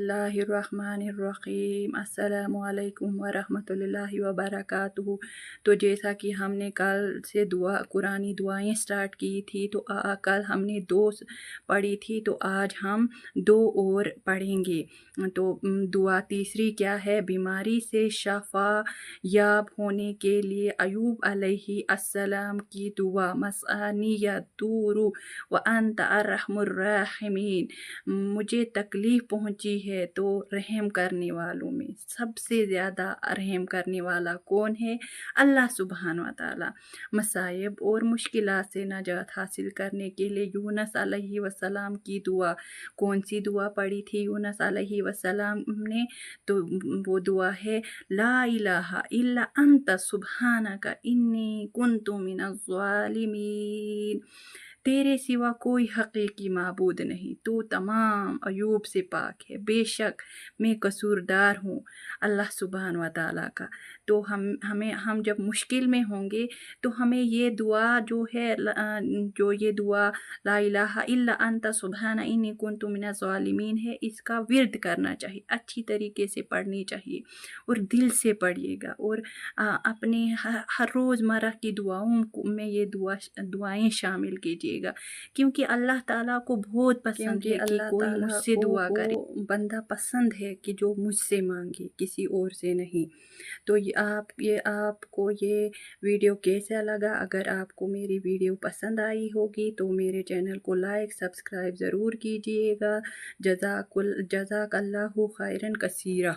बिस्मिल्लाहिर्रहमानिर्रहीम अस्सलामु अलैकुम वरहमतुल्लाहि वबरकातुहू। तो जैसा कि हमने कल से कुरानी दुआएं स्टार्ट की थी, तो कल हमने 2 पढ़ी थी, तो आज हम 2 और पढ़ेंगे। तो दुआ तीसरी क्या है? बीमारी से शफा याब होने के लिए अयूब अलैहि अस्सलाम की दुआ। मसानी यदूरु व अंत अर्हमुर राहिमीन। मुझे तकलीफ़ पहुँची है तो रहम करने वालों में सबसे ज़्यादा रहम करने वाला कौन है? अल्लाह सुब्हान व तआला। मसाइब और मुश्किलात से नजात हासिल करने के लिए यूनुस अलैहि वसल्लम की दुआ। कौन सी दुआ पढ़ी थी यूनुस अलैहि वसल्लम ने? तो वो दुआ है, ला इलाहा इल्ला अंत सुब्हानका इन्नी कुन्तु मिनज़ ज़ालिमीन। तेरे सिवा कोई हकीकी माबूद नहीं, तू तमाम अयूब से पाक है, बेशक मैं कसूरदार हूँ अल्लाह सुब्हान व तआला का। तो हम जब मुश्किल में होंगे तो हमें ये दुआ जो है जो ये दुआ ला इलाहा इल्ला अंता सुब्हाना इन्नी कुन्तु मिनज़ ज़ालिमीन है, इसका विर्द करना चाहिए, अच्छी तरीके से पढ़नी चाहिए और दिल से पढ़िएगा। और अपने हर रोज़मर्रा की दुआओं में ये दुआएं शामिल कीजिएगा, क्योंकि अल्लाह ताला को बहुत पसंद है कि कोई मुझसे दुआ करे। बंदा पसंद है कि जो मुझसे मांगे, किसी और से नहीं। तो ये आपको ये वीडियो कैसा लगा? अगर आपको मेरी वीडियो पसंद आई होगी तो मेरे चैनल को लाइक सब्सक्राइब ज़रूर कीजिएगा। जज़ाकल्लाहु खैरन कसीरा।